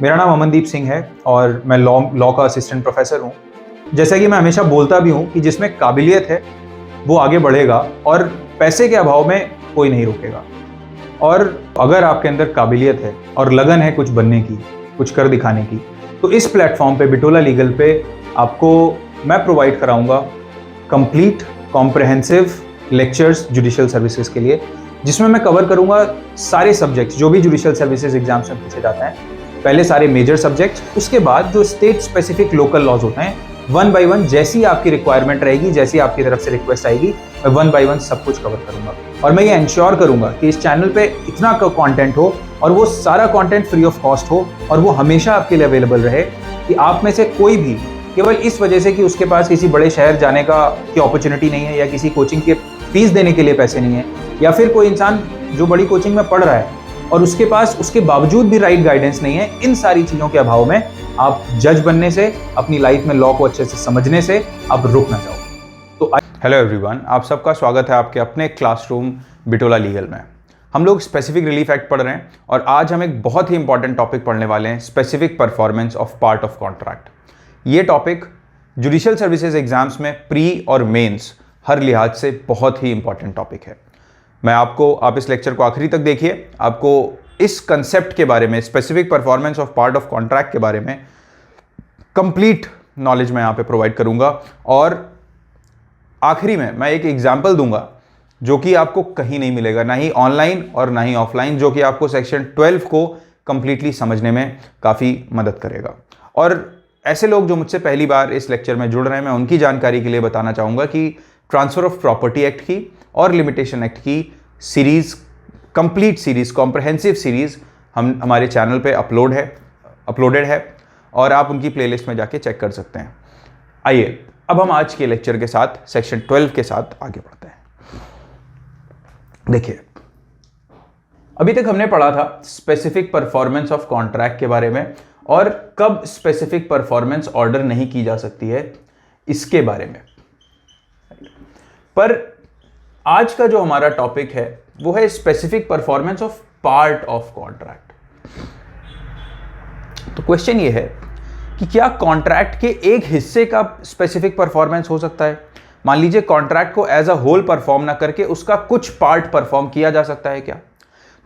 मेरा नाम अमनदीप सिंह है और मैं लॉ का असिस्टेंट प्रोफेसर हूँ। जैसा कि मैं हमेशा बोलता भी हूँ कि जिसमें काबिलियत है वो आगे बढ़ेगा और पैसे के अभाव में कोई नहीं रोकेगा। और अगर आपके अंदर काबिलियत है और लगन है कुछ बनने की, कुछ कर दिखाने की, तो इस प्लेटफॉर्म पे बिटोला लीगल पे आपको मैं प्रोवाइड कराऊंगा complete comprehensive lectures judicial services के लिए, जिसमें मैं कवर करूंगा सारे सब्जेक्ट्स जो भी जुडिशियल सर्विसेज एग्जाम्स में पूछे जाते हैं। पहले सारे मेजर सब्जेक्ट्स, उसके बाद जो स्टेट स्पेसिफिक लोकल लॉज होते हैं, वन बाय वन जैसी आपकी रिक्वायरमेंट रहेगी, जैसी आपकी तरफ से रिक्वेस्ट आएगी, मैं वन बाय वन सब कुछ कवर करूंगा। और मैं ये इंश्योर करूंगा कि इस चैनल पे इतना कंटेंट हो और वो सारा कंटेंट फ्री ऑफ कॉस्ट हो और वो हमेशा आपके लिए अवेलेबल रहे कि आप में से कोई भी केवल इस वजह से कि उसके पास किसी बड़े शहर जाने की अपॉर्चुनिटी नहीं है या किसी कोचिंग के फीस देने के लिए पैसे नहीं है, या फिर कोई इंसान जो बड़ी कोचिंग में पढ़ रहा है और उसके पास उसके बावजूद भी राइट गाइडेंस नहीं है, इन सारी चीज़ों के अभाव में आप जज बनने से, अपनी लाइफ में लॉ को अच्छे से समझने से आप रुक ना जाओ। तो हेलो एवरीवन, आप सबका स्वागत है आपके अपने क्लासरूम बिटोला लीगल में। हम लोग स्पेसिफिक रिलीफ एक्ट पढ़ रहे हैं और आज हम एक बहुत ही इंपॉर्टेंट टॉपिक पढ़ने वाले हैं, specific performance of part of contract. ये टॉपिक जुडिशियल सर्विसेज एग्जाम्स में प्री और मेंस हर लिहाज से बहुत ही इंपॉर्टेंट टॉपिक है। आप इस लेक्चर को आखिरी तक देखिए, आपको इस कंसेप्ट के बारे में, specific performance of part of contract के बारे में कंप्लीट नॉलेज मैं यहाँ पे प्रोवाइड करूँगा। और आखिरी में मैं एक एग्जाम्पल दूंगा जो कि आपको कहीं नहीं मिलेगा, ना ही ऑनलाइन और ना ही ऑफलाइन, जो कि आपको सेक्शन 12 को कंप्लीटली समझने में काफ़ी मदद करेगा। और ऐसे लोग जो मुझसे पहली बार इस लेक्चर में जुड़ रहे हैं, मैं उनकी जानकारी के लिए बताना चाहूँगा कि ट्रांसफ़र ऑफ प्रॉपर्टी एक्ट की और लिमिटेशन एक्ट की series, complete series, comprehensive series हमारे चैनल पे अपलोडेड है और आप उनकी प्लेलिस्ट में जाके चेक कर सकते हैं। आइए अब हम आज के लेक्चर के साथ सेक्शन 12 के साथ आगे बढ़ते हैं। देखिए, अभी तक हमने पढ़ा था स्पेसिफिक परफॉर्मेंस ऑफ कॉन्ट्रैक्ट के बारे में और कब स्पेसिफिक परफॉर्मेंस ऑर्डर नहीं की जा सकती है इसके बारे में। पर आज का जो हमारा टॉपिक है वो है specific performance of part of contract. तो क्वेश्चन ये है कि क्या कॉन्ट्रैक्ट के एक हिस्से का स्पेसिफिक परफॉर्मेंस हो सकता है? मान लीजिए कॉन्ट्रैक्ट को एज अ होल परफॉर्म ना करके उसका कुछ पार्ट परफॉर्म किया जा सकता है क्या?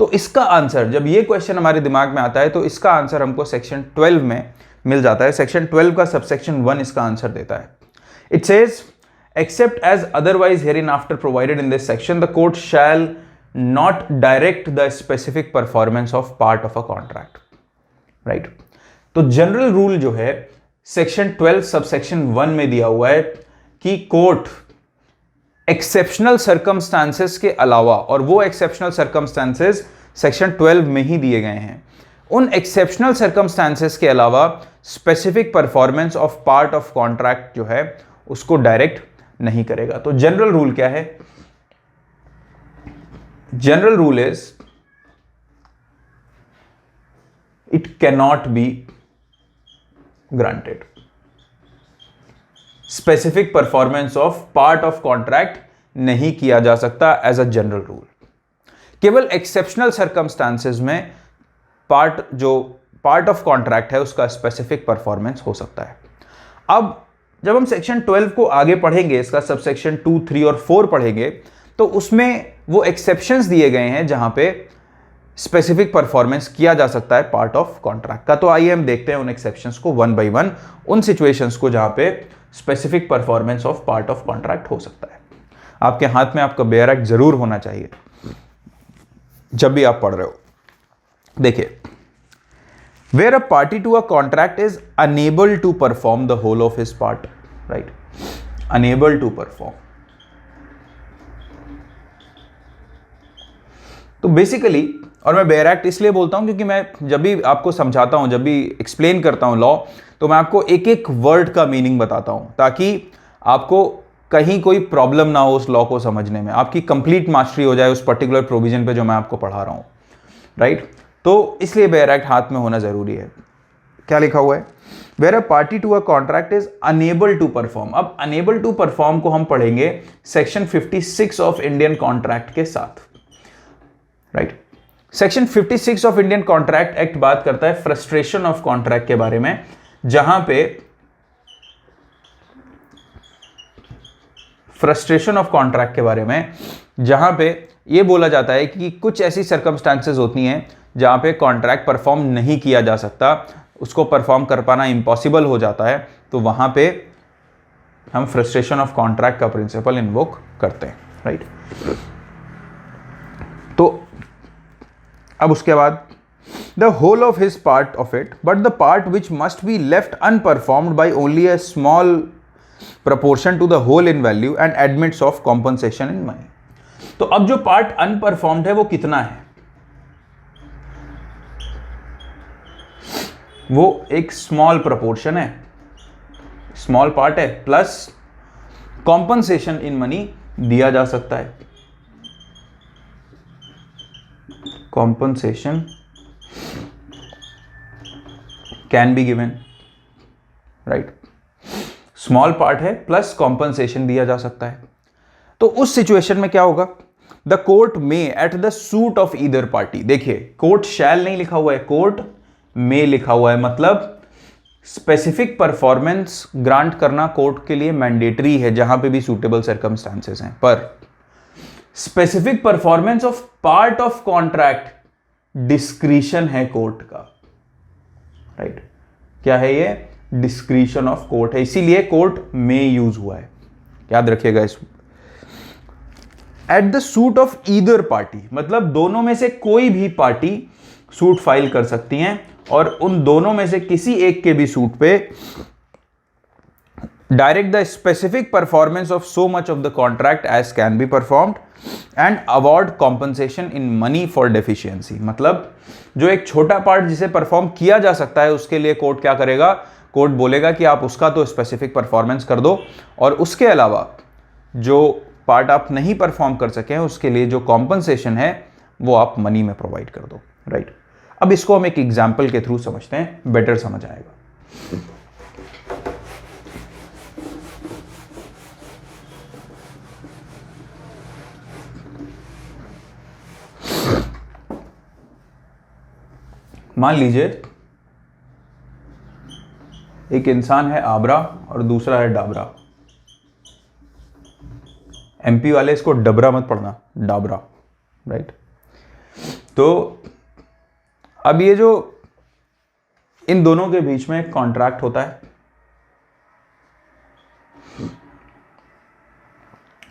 तो इसका आंसर, जब ये क्वेश्चन हमारे दिमाग में आता है तो इसका आंसर हमको सेक्शन 12 में मिल जाता है। सेक्शन 12 का सबसेक्शन 1 इसका आंसर देता है। It says, except as otherwise hereinafter provided in this section, the court shall not direct the specific performance of part of a contract. Right? तो जनरल रूल जो है सेक्शन 12 सबसेक्शन 1 में दिया हुआ है कि कोर्ट एक्सेप्शनल सर्कमस्टांसेस के अलावा, और वो एक्सेप्शनल सर्कमस्टांसेस सेक्शन 12 में ही दिए गए हैं, उन एक्सेप्शनल सर्कमस्टांसेस के अलावा specific performance of part of contract जो है उसको डायरेक्ट नहीं करेगा। तो जनरल रूल क्या है? General rule is it cannot be granted. Specific performance of part of contract नहीं किया जा सकता एज अ जनरल रूल। केवल एक्सेप्शनल सर्कमस्टांसेस में पार्ट ऑफ कॉन्ट्रैक्ट है उसका स्पेसिफिक परफॉर्मेंस हो सकता है। अब जब हम सेक्शन 12 को आगे पढ़ेंगे, इसका सबसेक्शन 2, 3 और 4 पढ़ेंगे, तो उसमें वो एक्सेप्शंस दिए गए हैं जहां पे स्पेसिफिक परफॉर्मेंस किया जा सकता है पार्ट ऑफ कॉन्ट्रैक्ट का। तो आइए हम देखते हैं उन एक्सेप्शंस को वन बाय वन, उन सिचुएशंस को जहां पे specific performance of part of contract हो सकता है। आपके हाथ में आपका बेयर एक्ट जरूर होना चाहिए जब भी आप पढ़ रहे हो। देखिए, where a party to a contract is unable to perform the whole of his part, right? Unable to perform. तो बेसिकली, और मैं बेयर एक्ट इसलिए बोलता हूं क्योंकि मैं जब भी आपको समझाता हूं, जब भी एक्सप्लेन करता हूं लॉ, तो मैं आपको एक एक वर्ड का मीनिंग बताता हूं ताकि आपको कहीं कोई प्रॉब्लम ना हो उस लॉ को समझने में, आपकी कंप्लीट मास्टरी हो जाए उस पर्टिकुलर प्रोविजन पे जो मैं आपको पढ़ा रहा हूं, राइट? तो इसलिए बेयर एक्ट हाथ में होना जरूरी है। क्या लिखा हुआ है? Where a party to a contract is unable to perform. अब अनेबल टू परफॉर्म को हम पढ़ेंगे सेक्शन 56 ऑफ इंडियन कॉन्ट्रैक्ट के साथ, right? Section 56 of Indian contract act बात करता है फ्रस्ट्रेशन ऑफ कॉन्ट्रैक्ट के बारे में, जहां पे फ्रस्ट्रेशन ऑफ कॉन्ट्रैक्ट के बारे में जहां पे ये बोला जाता है कि कुछ ऐसी सर्कमस्टांसेस होती हैं जहां पे कॉन्ट्रैक्ट परफॉर्म नहीं किया जा सकता, उसको परफॉर्म कर पाना इम्पॉसिबल हो जाता है, तो वहां पे हम फ्रस्ट्रेशन ऑफ कॉन्ट्रैक्ट का प्रिंसिपल इन्वोक करते हैं, राइट। तो अब उसके बाद the whole of his part of it but the part which must be left unperformed by only a small proportion to the whole in value and admits of compensation in money। तो अब जो part अनपरफॉर्म्ड है वो कितना है? वो एक small proportion है, स्मॉल पार्ट है, प्लस कॉम्पनसेशन इन मनी दिया जा सकता है। Compensation can be given, right. Small part है प्लस कॉम्पनसेशन दिया जा सकता है। तो उस सिचुएशन में क्या होगा? The court may at the suit of either party. देखिए, कोर्ट शैल नहीं लिखा हुआ है, कोर्ट मे लिखा हुआ है, मतलब स्पेसिफिक परफॉर्मेंस ग्रांट करना कोर्ट के लिए मैंडेटरी है जहां पे भी सूटेबल सर्कमस्टांसेस हैं, पर specific performance of part of contract discretion है कोर्ट का, राइट। क्या है ये? डिस्क्रिशन ऑफ कोर्ट है, इसीलिए कोर्ट में यूज हुआ है, याद रखिएगा इस। At the suit of either party, मतलब दोनों में से कोई भी पार्टी सूट फाइल कर सकती हैं और उन दोनों में से किसी एक के भी सूट पे direct the specific performance of so much of the contract as can be performed and award compensation in money for deficiency. मतलब जो एक छोटा पार्ट जिसे परफॉर्म किया जा सकता है उसके लिए कोर्ट क्या करेगा? कोर्ट बोलेगा कि आप उसका तो स्पेसिफिक परफॉर्मेंस कर दो, और उसके अलावा जो पार्ट आप नहीं परफॉर्म कर सके हैं उसके लिए जो कॉम्पनसेशन है वो आप मनी में प्रोवाइड कर दो, राइट। अब इसको हम एक एग्जांपल के थ्रू समझते हैं, बेटर समझ आएगा। मान लीजिए एक इंसान है आबरा और दूसरा है डाबरा। एमपी वाले इसको डबरा मत पढ़ना, डाबरा, राइट। तो अब ये जो इन दोनों के बीच में एक कॉन्ट्रैक्ट होता है,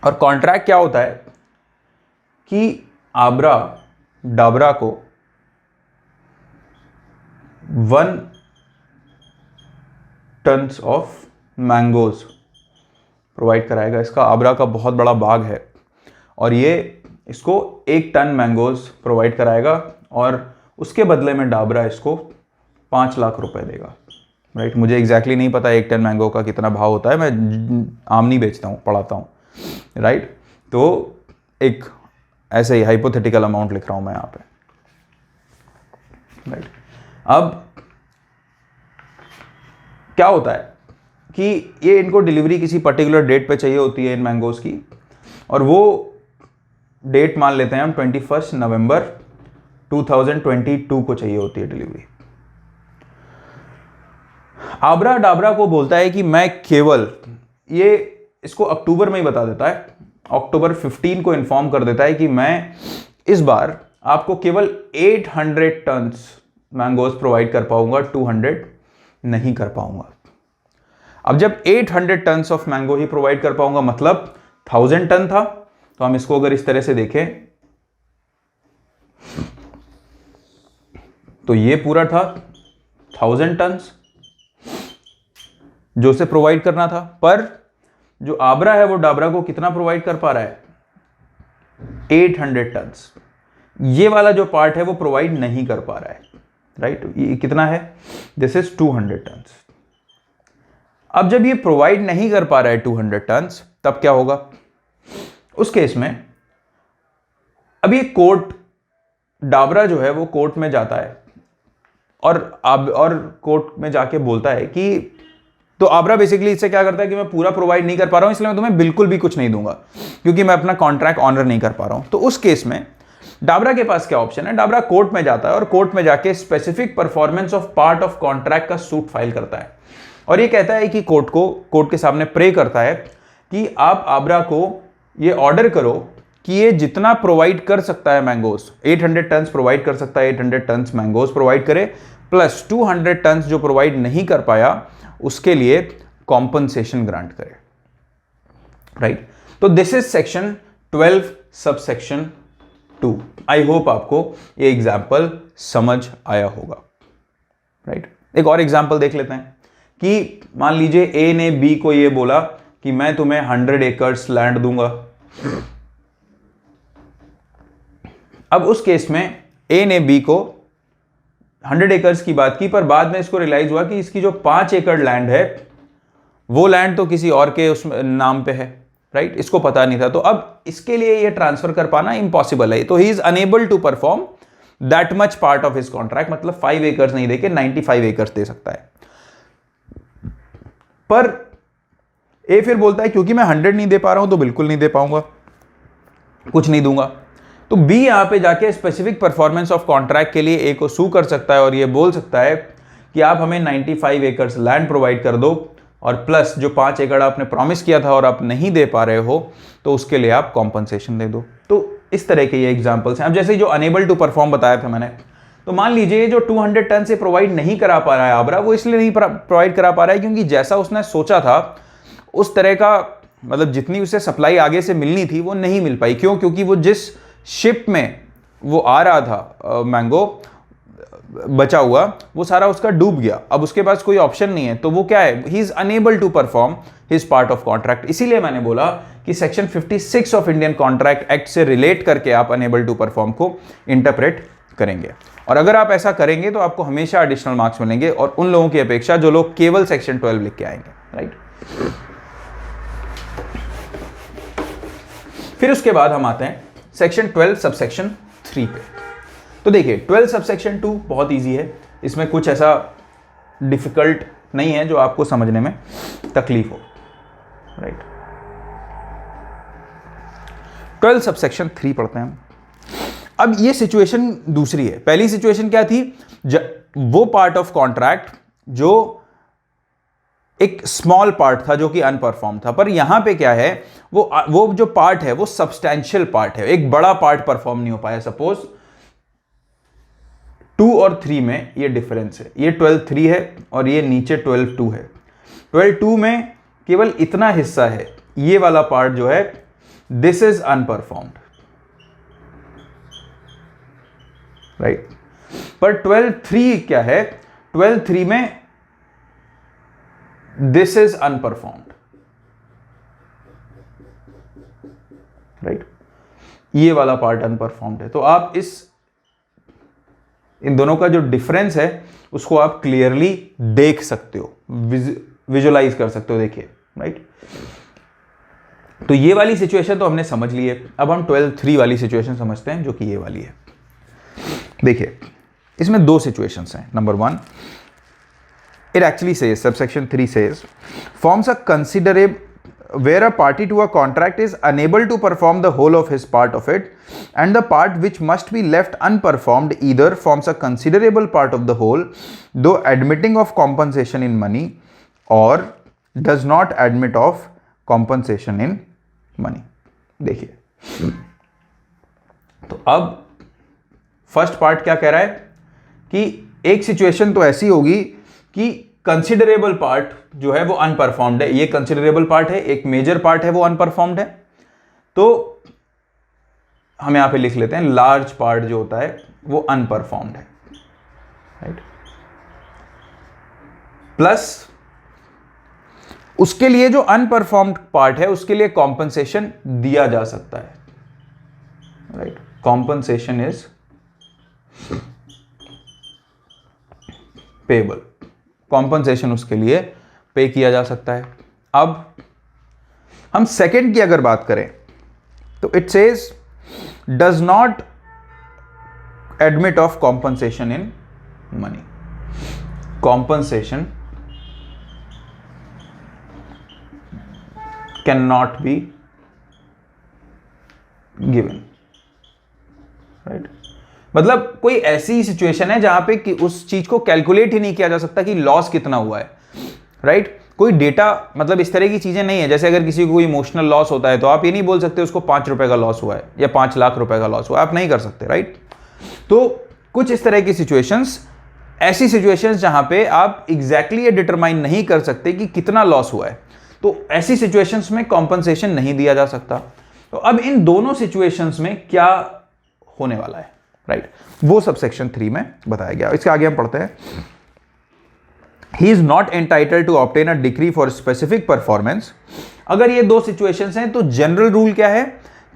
और कॉन्ट्रैक्ट क्या होता है कि आबरा डाबरा को 1 टन्स ऑफ मैंगोज प्रोवाइड कराएगा। इसका आबरा का बहुत बड़ा बाग है और ये इसको 1 टन मैंगोज प्रोवाइड कराएगा और उसके बदले में डाबरा इसको 5 लाख रुपए देगा, राइट। मुझे एग्जैक्टली नहीं पता 1 टन मैंगो का कितना भाव होता है, मैं आम नहीं बेचता हूँ, पढ़ाता हूँ, राइट। तो एक ऐसे ही हाइपोथेटिकल अमाउंट लिख रहा हूँ मैं यहाँ पे, राइट। अब क्या होता है कि ये इनको डिलीवरी किसी पर्टिकुलर डेट पे चाहिए होती है इन मैंगोज की, और वो डेट मान लेते हैं हम 21 नवंबर 2022 को चाहिए होती है डिलीवरी। आबरा डाबरा को बोलता है कि मैं केवल, ये इसको अक्टूबर में ही बता देता है, अक्टूबर 15 को इन्फॉर्म कर देता है कि मैं इस बार आपको केवल 800 टन्स मैंगोज प्रोवाइड कर पाऊंगा, 200 नहीं कर पाऊंगा। अब जब 800 tons of mango he provide कर पाऊंगा, मतलब 1000 टन था, तो हम इसको अगर इस तरह से देखें तो ये पूरा था 1000 टन्स जो उसे प्रोवाइड करना था, पर जो आबरा है वो डाबरा को कितना प्रोवाइड कर पा रहा है? 800 टन्स। ये वाला जो पार्ट है वो प्रोवाइड नहीं कर पा रहा है, राइट। ये कितना है? This is 200 tons. अब जब ये प्रोवाइड नहीं कर पा रहा है 200 टन्स, तब क्या होगा? उस केस में अब ये कोर्ट, डाबरा जो है वो कोर्ट में जाता है और कोर्ट में जाके बोलता है कि, तो आबरा बेसिकली इससे क्या करता है कि मैं पूरा प्रोवाइड नहीं कर पा रहा हूं, इसलिए मैं तुम्हें बिल्कुल भी कुछ नहीं दूंगा क्योंकि मैं अपना कॉन्ट्रैक्ट ऑनर नहीं कर पा रहा हूं। तो उस केस में डाबरा के पास क्या ऑप्शन है, डाबरा कोर्ट में जाता है और कोर्ट में जाके specific performance of part of contract का सूट फाइल करता है और ये कहता है कि कोर्ट के सामने प्रे करता है कि आप आबरा को ये ऑर्डर करो कि ये जितना प्रोवाइड कर सकता है मैंगोज, 800 टन्स प्रोवाइड कर सकता है, 800 टन्स मैंगोज प्रोवाइड करे, प्लस 200 टन्स जो प्रोवाइड नहीं कर पाया उसके लिए कॉम्पनसेशन ग्रांट करे, राइट। तो this is section 12 subsection 2। I hope आपको ये एग्जाम्पल समझ आया होगा, राइट। एक और एग्जाम्पल देख लेते हैं कि मान लीजिए ए ने बी को ये बोला कि मैं तुम्हें 100 एकर्स लैंड दूंगा। अब उस केस में ए ने बी को 100 एकर्स की बात की, पर बाद में इसको रियलाइज हुआ कि इसकी जो 5 एकड़ लैंड है वो लैंड तो किसी और के उस नाम पे है, राइट, इसको पता नहीं था। तो अब इसके लिए ये ट्रांसफर कर पाना इम्पॉसिबल है, तो he is unable to perform that much part of his contract, मतलब 5 एकर्स नहीं देके 95 एकर्स दे सकता है। पर ए फिर बोलता है क्योंकि मैं 100 नहीं दे पा रहा हूं तो बिल्कुल नहीं दे पाऊंगा, कुछ नहीं दूंगा। तो बी यहां पे जाके स्पेसिफिक परफॉर्मेंस ऑफ कॉन्ट्रैक्ट के लिए ए को सू कर सकता है और ये बोल सकता है कि आप हमें 95 एकर्स लैंड प्रोवाइड कर दो और प्लस जो 5 एकड़ आपने प्रॉमिस किया था और आप नहीं दे पा रहे हो तो उसके लिए आप कॉम्पनसेशन दे दो। तो इस तरह के ये एग्जाम्पल्स हैं। अब जैसे जो अनेबल टू परफॉर्म बताया था मैंने, तो मान लीजिए जो 200 टन से प्रोवाइड नहीं करा पा रहा है आबरा, वो इसलिए नहीं प्रोवाइड करा पा रहा है क्योंकि जैसा उसने सोचा था उस तरह का, मतलब जितनी उसे सप्लाई आगे से मिलनी थी वो नहीं मिल पाई। क्यों? क्योंकि वो जिस शिप में वो आ रहा था मैंगो बचा हुआ, वो सारा उसका डूब गया। अब उसके पास कोई ऑप्शन नहीं है, तो वो क्या है, he is unable to perform his part of contract. इसीलिए मैंने बोला कि section 56 of Indian contract act से रिलेट करके आप अनेबल टू परफॉर्म को इंटरप्रेट करेंगे। और अगर आप ऐसा करेंगे तो आपको हमेशा एडिशनल मार्क्स मिलेंगे, और उन लोगों की अपेक्षा जो लोग केवल सेक्शन 12 लिख के आएंगे, राइट। फिर उसके बाद हम आते हैं सेक्शन 12 सबसेक्शन 3 पे। तो देखिए 12 सबसेक्शन 2 बहुत इजी है, इसमें कुछ ऐसा डिफिकल्ट नहीं है जो आपको समझने में तकलीफ हो, राइट। 12 सबसेक्शन 3 पढ़ते हैं। अब ये सिचुएशन दूसरी है। पहली सिचुएशन क्या थी, वो पार्ट ऑफ कॉन्ट्रैक्ट जो एक स्मॉल पार्ट था जो कि अनपरफॉर्म था, पर यहां पे क्या है, वो जो पार्ट है वो सब्सटैंशियल पार्ट है, एक बड़ा पार्ट परफॉर्म नहीं हो पाया। सपोज 2 और 3 में ये डिफरेंस है, ये 12.3 है और ये नीचे 12.2 है। 12.2 में केवल इतना हिस्सा है, ये वाला पार्ट जो है, दिस इज अनपरफॉर्म्ड, राइट। पर 12.3 क्या है, 12.3 में दिस इज अनपरफॉर्म्ड, राइट। ये वाला पार्ट अनपरफॉर्म्ड है। तो आप इन दोनों का जो डिफरेंस है उसको आप क्लियरली देख सकते हो, विजुअलाइज कर सकते हो, देखिए, राइट। तो ये वाली सिचुएशन तो हमने समझ ली है। अब हम 12.3 वाली सिचुएशन समझते हैं जो कि ये वाली है। देखिए इसमें 2 सिचुएशंस हैं। Number 1, it actually says, subsection 3 says, forms a considerable where a party to a contract is unable to perform the whole of his part of it, and the part which must be left unperformed either forms a considerable part of the whole, though admitting of compensation in money, or does not admit of compensation in money. देखिए, तो अब first part क्या कह रहा है कि एक situation तो ऐसी होगी कि कंसिडरेबल पार्ट जो है वो अनपरफॉर्म्ड है, ये कंसिडरेबल पार्ट है, एक मेजर पार्ट है वो अनपरफॉर्म्ड है। तो हम यहां पे लिख लेते हैं लार्ज पार्ट जो होता है वो अनपरफॉर्म्ड है, राइट। प्लस उसके लिए जो अनपरफॉर्म्ड पार्ट है उसके लिए कॉम्पनसेशन दिया जा सकता है, right. Compensation is payable, compensation उसके लिए पे किया जा सकता है। अब हम सेकंड की अगर बात करें तो it says does not admit of compensation in money. Compensation can not be given, right. मतलब कोई ऐसी सिचुएशन है जहां पे कि उस चीज को कैलकुलेट ही नहीं किया जा सकता कि लॉस कितना हुआ है, राइट। कोई डेटा, मतलब इस तरह की चीजें नहीं है। जैसे अगर किसी को कोई इमोशनल लॉस होता है तो आप ये नहीं बोल सकते उसको 5 रुपए का लॉस हुआ है या 5 लाख रुपए का लॉस हुआ है, आप नहीं कर सकते, राइट। तो कुछ इस तरह की सिचुएशंस, ऐसी सिचुएशंस जहां पे आप एग्जैक्टली ये डिटरमाइन नहीं कर सकते कि कितना लॉस हुआ है, तो ऐसी सिचुएशंस में कॉम्पनसेशन नहीं दिया जा सकता। तो अब इन दोनों सिचुएशंस में क्या होने वाला है, राइट, वो सब सेक्शन 3 में बताया गया। इसके आगे हम पढ़ते हैं। He is not entitled to obtain a decree for specific performance। अगर ये दो सिचुएशंस हैं तो जनरल रूल क्या है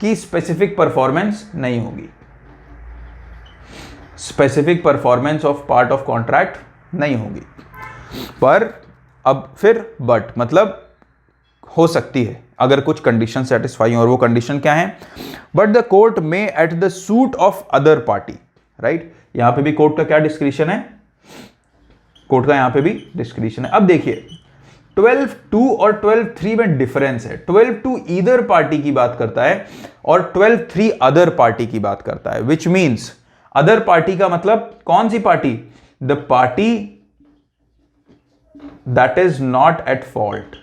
कि स्पेसिफिक परफॉर्मेंस नहीं होगी, specific performance of part of contract नहीं होगी। पर अब फिर बट मतलब हो सकती है अगर कुछ कंडीशन सेटिस्फाई हो, और वो कंडीशन क्या है? बट द कोर्ट में at the suit of other party, right. यहां पे भी कोर्ट का क्या डिस्क्रिशन है? कोर्ट का यहां पे भी डिस्क्रिशन है। अब देखिए 12(2) और 12(3) में डिफरेंस है। 12(2) ईदर पार्टी की बात करता है और 12(3) अदर पार्टी की बात करता है, विच मीन्स अदर पार्टी का मतलब कौन सी party? The party that is not at fault,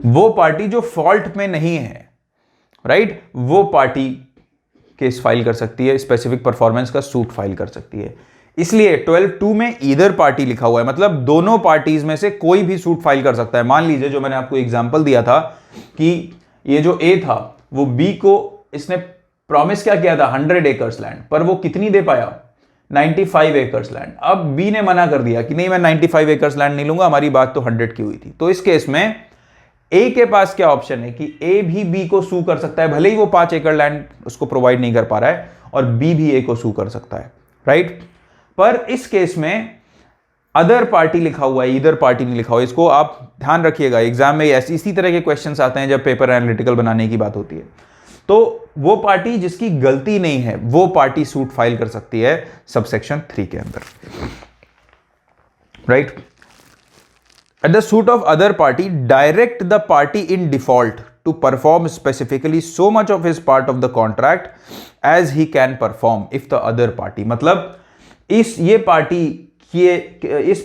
वो पार्टी जो फॉल्ट में नहीं है, राइट, वो पार्टी केस फाइल कर सकती है, स्पेसिफिक परफॉर्मेंस का सूट फाइल कर सकती है। इसलिए 12(2) में ईदर पार्टी लिखा हुआ है, मतलब दोनों पार्टीज में से कोई भी सूट फाइल कर सकता है। मान लीजिए जो मैंने आपको एग्जांपल दिया था कि ये जो ए था वो बी को इसने प्रॉमिस क्या किया था? 100 एकर्स लैंड, पर वो कितनी दे पाया? 95 एकर्स लैंड। अब बी ने मना कर दिया कि नहीं, मैं 95 एकर्स लैंड नहीं लूंगा, हमारी बात तो 100 की हुई थी। तो इस केस में ए के पास क्या ऑप्शन है कि ए भी बी को सू कर सकता है, भले ही वो 5 एकड़ लैंड उसको प्रोवाइड नहीं कर पा रहा है, और बी भी ए को सू कर सकता है, राइट। पर इस केस में अदर पार्टी लिखा हुआ है, ईदर पार्टी नहीं लिखा हुआ। इसको आप ध्यान रखिएगा, एग्जाम में इसी तरह के क्वेश्चंस आते हैं जब पेपर एनालिटिकल बनाने की बात होती है। तो वो पार्टी जिसकी गलती नहीं है वो पार्टी सूट फाइल कर सकती है सबसेक्शन 3 के अंदर, right. At the suit of other party, direct the party in default to perform specifically so much of his part of the contract as he can perform if the other party, मतलब इस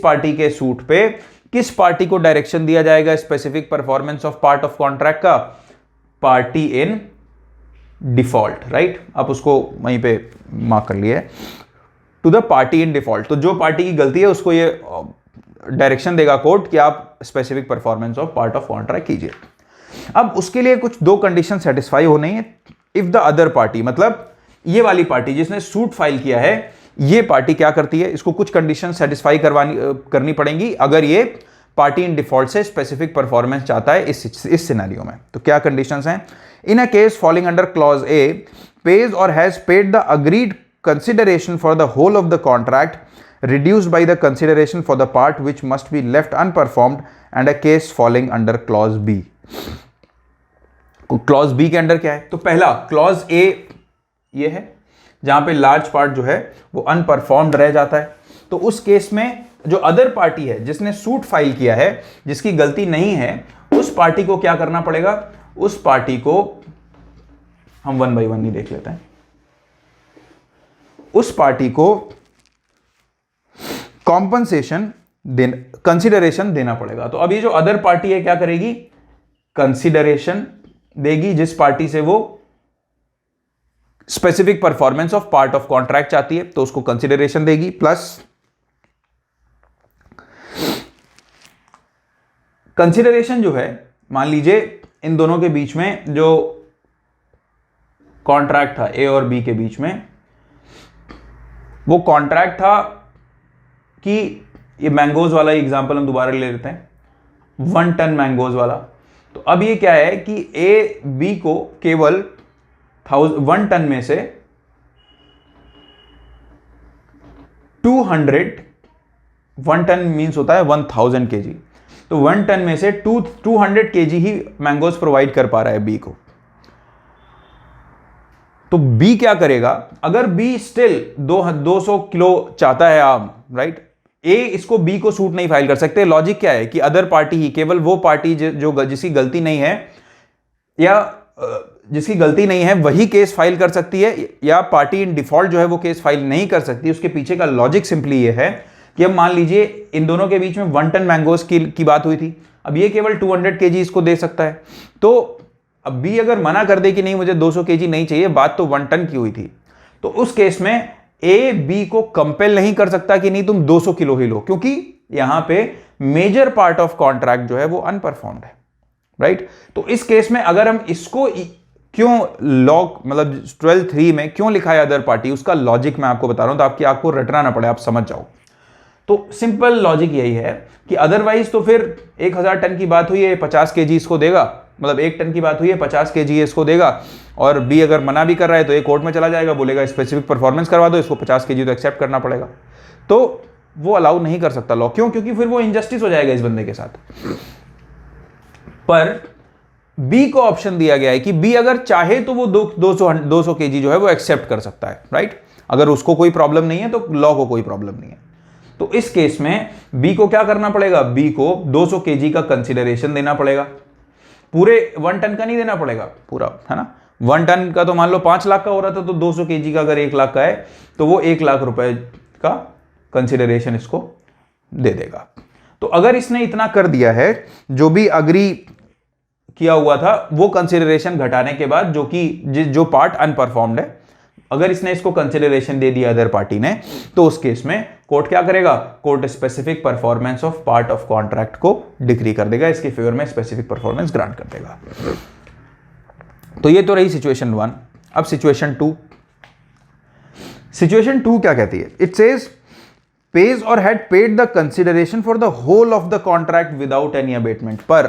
party के suit पे किस party को direction दिया जाएगा specific performance of part of contract का? Party in default, right. आप उसको वहीं पे मार्क कर लिए, to the party in default. तो जो पार्टी की गलती है उसको ये डायरेक्शन देगा कोर्ट कि आप specific performance of part of contract कीजिए। अब उसके लिए कुछ दो कंडीशन सेटिस्फाई होनी है। इफ द अदर पार्टी, मतलब ये वाली पार्टी जिसने सूट फाइल किया है, ये पार्टी क्या करती है? इसको कुछ कंडीशन सेटिस्फाई करनी पड़ेंगी अगर ये पार्टी इन डिफॉल्ट से स्पेसिफिक परफॉर्मेंस चाहता है इस सिनेरियो में। तो क्या कंडीशंस हैं? In a case falling under clause A, pays और has paid the agreed consideration for the whole of the contract reduced by the consideration for the part which must be left unperformed, and a case falling under clause B। Clause B के under क्या है? तो पहला clause A ये है जहां पे large part जो है वो अनपरफॉर्म्ड रह जाता है। तो उस केस में जो अदर पार्टी है जिसने सूट फाइल किया है, जिसकी गलती नहीं है, उस पार्टी को क्या करना पड़ेगा? उस पार्टी को हम 1 by 1 ही देख लेते हैं। उस पार्टी को कॉम्पनसेशन कंसिडरेशन देना पड़ेगा। तो अब ये जो अदर पार्टी है क्या करेगी? कंसिडरेशन देगी जिस पार्टी से वो specific performance of part of contract चाहती है, तो उसको कंसिडरेशन देगी, प्लस कंसिडरेशन जो है, मान लीजिए इन दोनों के बीच में जो कॉन्ट्रैक्ट था ए और बी के बीच में, वो कॉन्ट्रैक्ट था कि ये मैंगोज वाला एग्जांपल हम दोबारा ले लेते हैं, 1 टन मैंगोज वाला। तो अब ये क्या है कि ए बी को केवल 1 टन में से 1 टन मीन्स होता है 1000 kg, तो 1 टन में से 200 kg ही मैंगोज प्रोवाइड कर पा रहा है बी को। तो बी क्या करेगा? अगर बी स्टिल 200 किलो चाहता है आम, राइट, ए इसको बी को सूट नहीं फाइल कर सकते। लॉजिक क्या है कि अदर पार्टी ही, केवल वो पार्टी जो जिसकी गलती नहीं है, या जिसकी गलती नहीं है वही केस फाइल कर सकती है, या पार्टी इन डिफॉल्ट जो है वो केस फाइल नहीं कर सकती। उसके पीछे का लॉजिक सिंपली ये है कि अब मान लीजिए इन दोनों के बीच में 1 टन मैंगोज की बात हुई थी, अब ये केवल 200 kg इसको दे सकता है, तो अब बी अगर मना कर दे कि नहीं मुझे 200 kg नहीं चाहिए, बात तो 1 टन की हुई थी, तो उस केस में ए बी को कंपेल नहीं कर सकता कि नहीं तुम 200 किलो ही लो, क्योंकि यहां पे मेजर पार्ट ऑफ कॉन्ट्रैक्ट जो है वो अनपरफॉर्म्ड है, राइट। तो इस केस में अगर हम इसको क्यों लॉक मतलब 12(3) में क्यों लिखा है अदर पार्टी, उसका लॉजिक मैं आपको बता रहा हूं तो आपकी आपको रटना ना पड़े, आप समझ जाओ। तो सिंपल लॉजिक यही है कि अदरवाइज तो फिर 1000 टन की बात हुई है 50 kg इसको देगा, मतलब 1 टन की बात हुई है 50 kg इसको देगा, और बी अगर मना भी कर रहा है तो ये कोर्ट में चला जाएगा, बोलेगा स्पेसिफिक परफॉर्मेंस करवा दो, इसको 50 kg तो एक्सेप्ट करना पड़ेगा। तो वो अलाउ नहीं कर सकता लॉ, क्यों? क्योंकि फिर वो इनजस्टिस हो जाएगा इस बंदे के साथ। पर बी को ऑप्शन दिया गया है कि बी अगर चाहे तो वो 200 kg जो है वो एक्सेप्ट कर सकता है, राइट। अगर उसको कोई प्रॉब्लम नहीं है तो लॉ को कोई प्रॉब्लम नहीं है। तो इस केस में बी को क्या करना पड़ेगा, बी को 200 kg का कंसिडरेशन देना पड़ेगा, पूरे 1 टन का नहीं देना पड़ेगा पूरा, है ना। 1 टन का तो मान लो 5 लाख का हो रहा था, तो 200 kg का अगर 1 लाख का है तो वो 1 लाख रुपए का कंसिडरेशन इसको दे देगा। तो अगर इसने इतना कर दिया है, जो भी अग्री किया हुआ था वो कंसिडरेशन घटाने के बाद, जो पार्ट अनपरफॉर्म्ड है, अगर इसने इसको कंसिडरेशन दे दिया अदर पार्टी ने, तो उस केस में कोर्ट क्या करेगा, court specific performance of part of contract को डिक्री कर देगा, इसके फेवर में स्पेसिफिक परफॉर्मेंस ग्रांट कर देगा। तो ये तो रही सिचुएशन 1। अब सिचुएशन 2। सिचुएशन 2 क्या कहती है? It says pays or had paid the consideration for the whole of the contract without any abatement. पर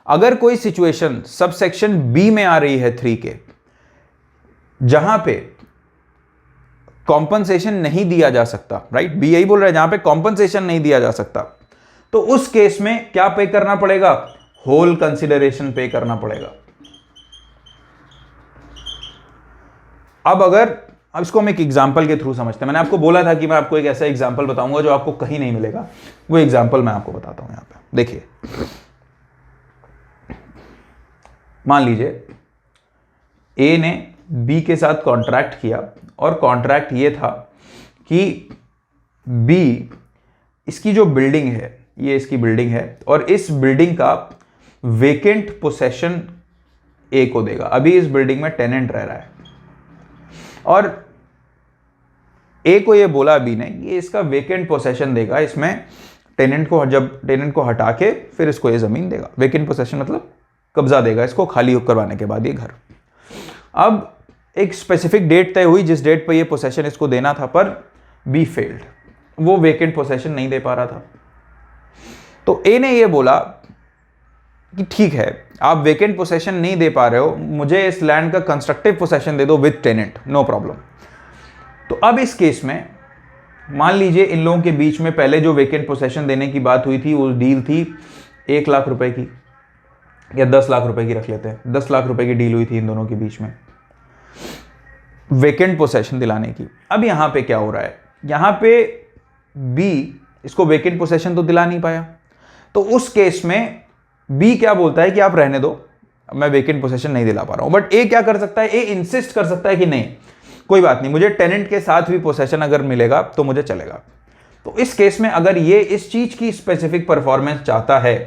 अगर कोई सिचुएशन सबसेक्शन बी में आ रही है 3 के, जहां पे कॉम्पनसेशन नहीं दिया जा सकता, राइट, बी यही बोल रहा है, जहां पे कॉम्पनसेशन नहीं दिया जा सकता, तो उस केस में क्या पे करना पड़ेगा, होल कंसिडरेशन पे करना पड़ेगा। अब इसको हम एक एग्जांपल के थ्रू समझते हैं। मैंने आपको बोला था कि मैं आपको एक ऐसा एग्जांपल बताऊंगा जो आपको कहीं नहीं मिलेगा, वो एग्जांपल मैं आपको बताता हूं। यहां पे देखिए, मान लीजिए ए ने बी के साथ कॉन्ट्रैक्ट किया, और कॉन्ट्रैक्ट ये था कि बी, इसकी जो बिल्डिंग है, ये इसकी बिल्डिंग है, और इस बिल्डिंग का वेकेंट पोसेशन ए को देगा। अभी इस बिल्डिंग में टेनेंट रह रहा है, और ए को ये बोला बी ने ये इसका वेकेंट पोसेशन देगा, इसमें टेनेंट को हटा के फिर इसको ये जमीन देगा। वेकेंट पोसेशन मतलब कब्जा देगा इसको, खाली करवाने के बाद ये घर। अब एक स्पेसिफिक डेट तय हुई जिस डेट पे ये पोसेशन इसको देना था, पर बी फेल्ड, वो वेकेंट पोसेशन नहीं दे पा रहा था। तो ए ने ये बोला कि ठीक है, आप वेकेंट पोसेशन नहीं दे पा रहे हो, मुझे इस लैंड का कंस्ट्रक्टिव पोसेशन दे दो विद टेनेंट, नो प्रॉब्लम। तो अब इस केस में मान लीजिए इन लोगों के बीच में पहले जो वेकेंट पोसेशन देने की बात हुई थी, वो डील थी 1 लाख रुपए की, या 10 लाख रुपए की रख लेते हैं, 10 लाख रुपए की डील हुई थी इन दोनों के बीच में वेकेंट पोसेशन दिलाने की। अब यहां पे क्या हो रहा है, यहां पे बी इसको वेकेंट पोसेशन तो दिला नहीं पाया, तो उस केस में बी क्या बोलता है कि आप रहने दो, मैं वेकेंट पोसेशन नहीं दिला पा रहा हूं। बट ए क्या कर सकता है, ए इंसिस्ट कर सकता है कि नहीं कोई बात नहीं, मुझे टेनेंट के साथ भी पोसेशन अगर मिलेगा तो मुझे चलेगा। तो इस केस में अगर ये इस चीज की स्पेसिफिक परफॉर्मेंस चाहता है,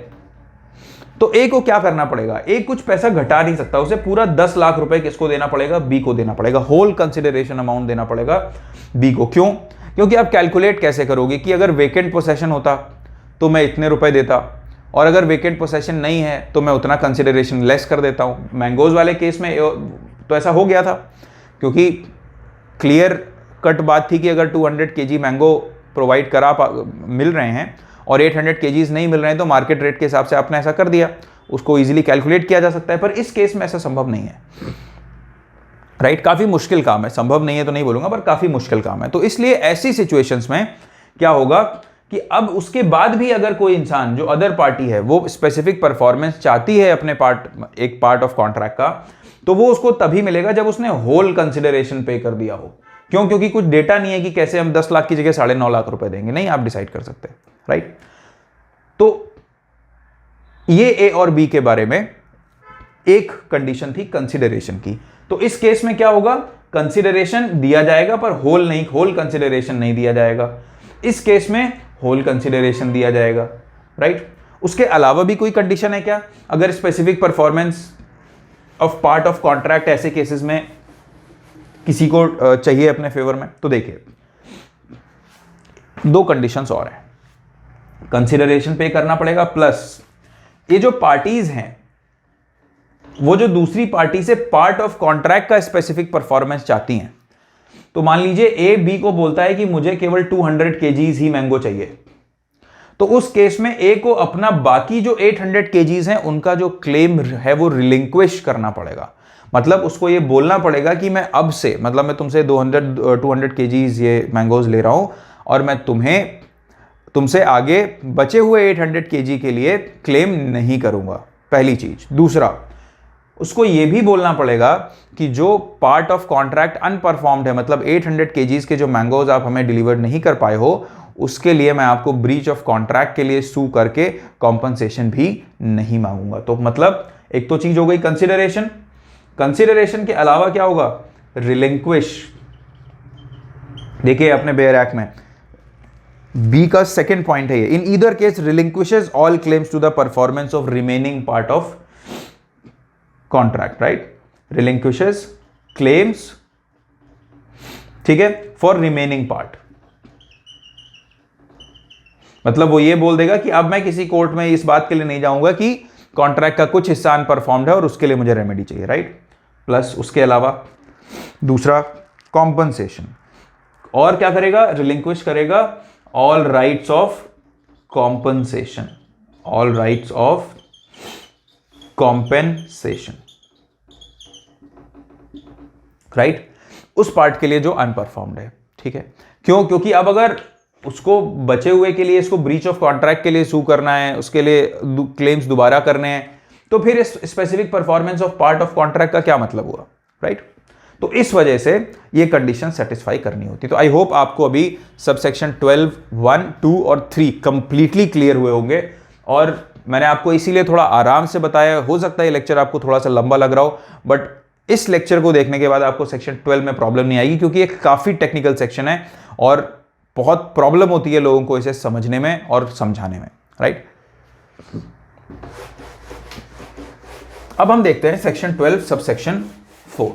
तो ए को क्या करना पड़ेगा, ए कुछ पैसा घटा नहीं सकता, उसे पूरा 10 लाख रुपए किसको देना पड़ेगा, बी को देना पड़ेगा, होल कंसिडरेशन अमाउंट देना पड़ेगा बी को। क्यों? क्योंकि आप कैलकुलेट कैसे करोगे कि अगर वेकेंट पोसेशन होता तो मैं इतने रुपए देता, और अगर वेकेंट पोसेशन नहीं है तो मैं उतना कंसिडरेशन लेस कर देता हूं। मैंगोज वाले केस में तो ऐसा हो गया था, क्योंकि क्लियर कट बात थी कि अगर 200 kg मैंगो प्रोवाइड मिल रहे हैं और 800 kgs नहीं मिल रहे हैं, तो मार्केट रेट के हिसाब से आपने ऐसा कर दिया, उसको इजीली कैलकुलेट किया जा सकता है। पर इस केस में ऐसा संभव नहीं है, राइट, काफी मुश्किल काम है, संभव नहीं है तो नहीं बोलूंगा, पर काफी मुश्किल काम है। तो इसलिए ऐसी सिचुएशंस में क्या होगा कि अब उसके बाद भी अगर कोई इंसान जो अदर पार्टी है वो स्पेसिफिक परफॉर्मेंस चाहती है अपने एक पार्ट ऑफ कॉन्ट्रैक्ट का, तो वो उसको तभी मिलेगा जब उसने होल कंसिडरेशन पे कर दिया हो। क्यों? क्योंकि कुछ डेटा नहीं है कि कैसे हम 10 लाख की जगह 9.5 लाख रुपए देंगे, नहीं, आप डिसाइड कर सकते हैं, राइट। तो ये ए और बी के बारे में एक कंडीशन थी कंसिडरेशन की। तो इस केस में क्या होगा, कंसिडरेशन दिया जाएगा पर होल कंसिडरेशन नहीं दिया जाएगा। इस केस में होल कंसिडरेशन दिया जाएगा, राइट। उसके अलावा भी कोई कंडीशन है क्या, अगर specific performance of part of contract ऐसे केसेस में किसी को चाहिए अपने फेवर में? तो देखिए, दो कंडीशंस और हैं। कंसिडरेशन पे करना पड़ेगा, प्लस ये जो पार्टीज हैं वो जो दूसरी पार्टी से पार्ट ऑफ कॉन्ट्रैक्ट का स्पेसिफिक परफॉर्मेंस चाहती हैं। तो मान लीजिए ए बी को बोलता है कि मुझे केवल 200 kgs ही मैंगो चाहिए, तो उस केस में ए को अपना बाकी जो 800 kgs हैं उनका जो क्लेम है वो रिलिंक्विश करना पड़ेगा। मतलब उसको ये बोलना पड़ेगा कि मैं अब से, मतलब मैं तुमसे 200 kgs ये मैंगोज ले रहा हूं और मैं तुमसे आगे बचे हुए 800 kg के लिए क्लेम नहीं करूंगा, पहली चीज। दूसरा, उसको ये भी बोलना पड़ेगा कि जो पार्ट ऑफ कॉन्ट्रैक्ट अनपरफॉर्म्ड है, मतलब 800 kgs के जो मैंगोज आप हमें डिलीवर नहीं कर पाए हो, उसके लिए मैं आपको ब्रीच ऑफ कॉन्ट्रैक्ट के लिए सू करके कॉम्पनसेशन भी नहीं मांगूंगा। तो मतलब एक तो चीज हो गई कंसिडरेशन, कंसिडरेशन के अलावा क्या होगा, रिलिंक्विश। देखिए अपने बेयर एक्ट में बी का सेकेंड पॉइंट है ये, in either case relinquishes all claims to the performance of remaining part of contract, right. Relinquishes claims, ठीक है, फॉर रिमेनिंग पार्ट। मतलब वो ये बोल देगा कि अब मैं किसी कोर्ट में इस बात के लिए नहीं जाऊंगा कि कॉन्ट्रैक्ट का कुछ हिस्सा अनपरफॉर्म्ड है और उसके लिए मुझे रेमेडी चाहिए, राइट। प्लस उसके अलावा दूसरा कॉम्पनसेशन, और क्या करेगा, रिलिंक्विश करेगा all rights of compensation, all rights of compensation, right, उस पार्ट के लिए जो अनपरफॉर्म्ड है, ठीक है। क्यों, क्योंकि अब अगर उसको बचे हुए के लिए इसको ब्रीच ऑफ कॉन्ट्रैक्ट के लिए सू करना है, उसके लिए क्लेम्स दोबारा करने हैं, तो फिर इस specific performance of part of contract का क्या मतलब हुआ, राइट। तो इस वजह से ये कंडीशन सेटिस्फाई करनी होती। तो आई होप आपको अभी सबसेक्शन 12, 1, 2 और 3 कंप्लीटली क्लियर हुए होंगे, और मैंने आपको इसीलिए थोड़ा आराम से बताया। हो सकता है ये लेक्चर आपको थोड़ा सा लंबा लग रहा हो, बट इस लेक्चर को देखने के बाद आपको सेक्शन 12 में प्रॉब्लम नहीं आएगी, क्योंकि एक काफी टेक्निकल सेक्शन है और बहुत प्रॉब्लम होती है लोगों को इसे समझने में और समझाने में, राइट। अब हम देखते हैं सेक्शन 12 सबसेक्शन 4।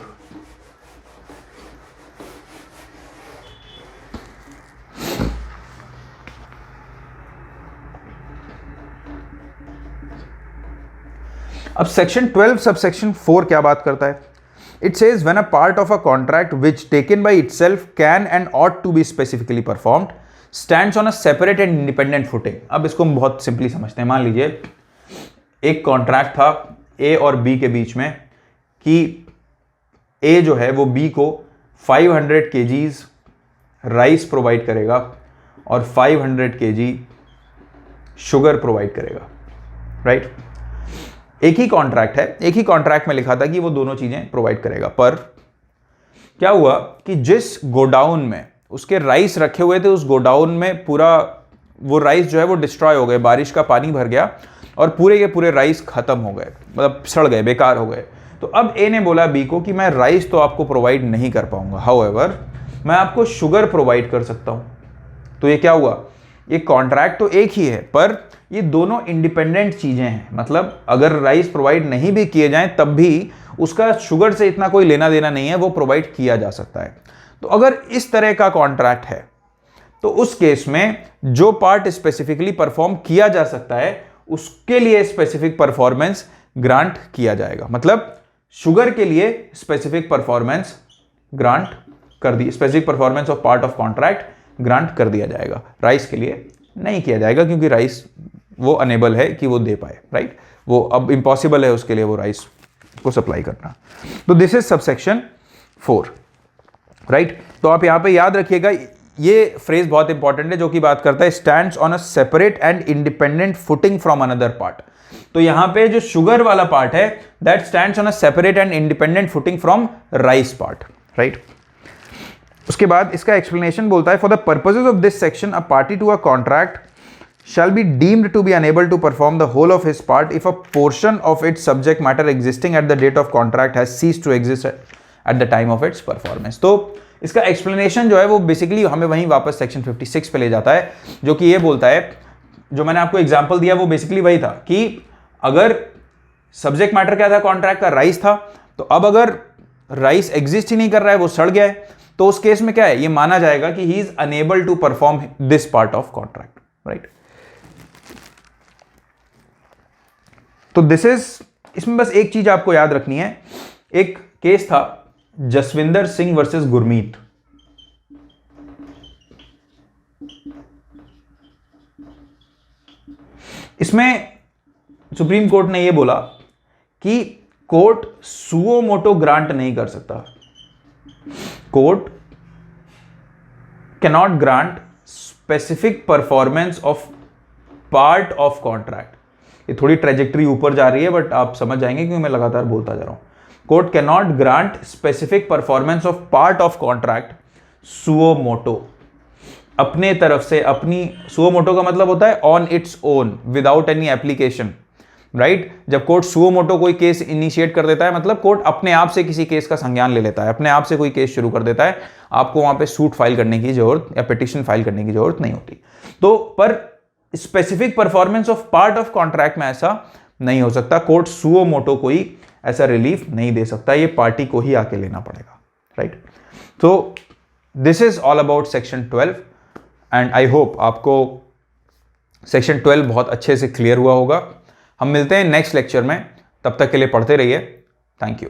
अब सेक्शन 12 सबसेक्शन 4 क्या बात करता है? It says when a part of a contract which taken by itself can and ought to be specifically performed stands on a separate and independent footing। अब इसको हम बहुत सिंपली समझते हैं। मान लीजिए एक कॉन्ट्रैक्ट था ए और बी के बीच में कि ए जो है वो बी को 500 kgs राइस प्रोवाइड करेगा और 500 kg शुगर प्रोवाइड करेगा, राइट। एक ही कॉन्ट्रैक्ट है, एक ही कॉन्ट्रैक्ट में लिखा था कि वो दोनों चीजें प्रोवाइड करेगा, पर क्या हुआ कि जिस गोडाउन में उसके राइस रखे हुए थे, उस गोडाउन में पूरा वो राइस जो है वो डिस्ट्रॉय हो गए, बारिश का पानी भर गया और पूरे के पूरे राइस खत्म हो गए, मतलब सड़ गए, बेकार हो गए। तो अब ए ने बोला बी को कि मैं राइस तो आपको प्रोवाइड नहीं कर पाऊंगा, हाउएवर मैं आपको शुगर प्रोवाइड कर सकता हूं। तो ये क्या हुआ, ये कॉन्ट्रैक्ट तो एक ही है पर ये दोनों इंडिपेंडेंट चीजें हैं। मतलब अगर राइस प्रोवाइड नहीं भी किए जाएं तब भी उसका शुगर से इतना कोई लेना देना नहीं है, वो प्रोवाइड किया जा सकता है। तो अगर इस तरह का कॉन्ट्रैक्ट है तो उस केस में जो पार्ट स्पेसिफिकली परफॉर्म किया जा सकता है उसके लिए स्पेसिफिक परफॉर्मेंस ग्रांट किया जाएगा। मतलब शुगर के लिए स्पेसिफिक परफॉर्मेंस ग्रांट कर दी, specific performance of part of contract grant कर दिया जाएगा। राइस के लिए नहीं किया जाएगा क्योंकि राइस वो अनेबल है कि वो दे पाए, राइट। वो अब इम्पॉसिबल है उसके लिए वो राइस को सप्लाई करना। तो दिस इज सबसेक्शन 4, राइट। तो आप यहां पे याद रखिएगा ये फ्रेज बहुत इंपॉर्टेंट है जो कि बात करता है stands on a separate and independent footing from another part. तो यहां पे जो शुगर वाला पार्ट है that stands on a separate and independent footing from rice part, right. उसके बाद इसका एक्सप्लेनेशन बोलता है for the purposes of this section a party to a contract shall be deemed to be unable to perform the whole of his part if a portion of its subject matter existing at the date of contract has ceased to exist at the time of its performance। तो इसका explanation जो है वो basically हमें वहीं वापस section 56 पे ले जाता है, जो कि ये बोलता है, जो मैंने आपको एग्जांपल दिया वो बेसिकली वही था कि अगर सब्जेक्ट मैटर क्या था कॉन्ट्रैक्ट का, राइस था, तो अब अगर राइस एग्जिस्ट ही नहीं कर रहा है, वो सड़ गया है, तो उस केस में क्या है, ये माना जाएगा कि he is unable to perform this part of contract, right. तो दिस इज, इसमें बस एक चीज आपको याद रखनी है, एक केस था जसविंदर सिंह वर्सेस गुरमीत। इसमें सुप्रीम कोर्ट ने यह बोला कि कोर्ट सुओ मोटो ग्रांट नहीं कर सकता, court cannot grant specific performance of part of contract. ये थोड़ी ट्रेजेक्टरी ऊपर जा रही है बट आप समझ जाएंगे क्योंकि मैं लगातार बोलता जा रहा हूं। Court cannot grant specific performance of part of contract suo motu, अपने तरफ से, अपनी, सुओ मोटो का मतलब होता है on its own without any application, right. जब कोर्ट सुओ मोटो कोई केस इनिशिएट कर देता है, मतलब कोर्ट अपने आप से किसी केस का संज्ञान ले लेता है, अपने आप से कोई केस शुरू कर देता है, आपको वहां पे सूट फाइल करने की जरूरत या पिटिशन फाइल करने की जरूरत नहीं होती। तो पर specific performance of part of contract में ऐसा नहीं हो सकता, कोर्ट सुओ मोटो कोई ऐसा रिलीफ नहीं दे सकता, ये पार्टी को ही आके लेना पड़ेगा, राइट। तो this is all about section 12 and I hope आपको सेक्शन 12 बहुत अच्छे से क्लियर हुआ होगा। हम मिलते हैं नेक्स्ट लेक्चर में, तब तक के लिए पढ़ते रहिए। Thank you.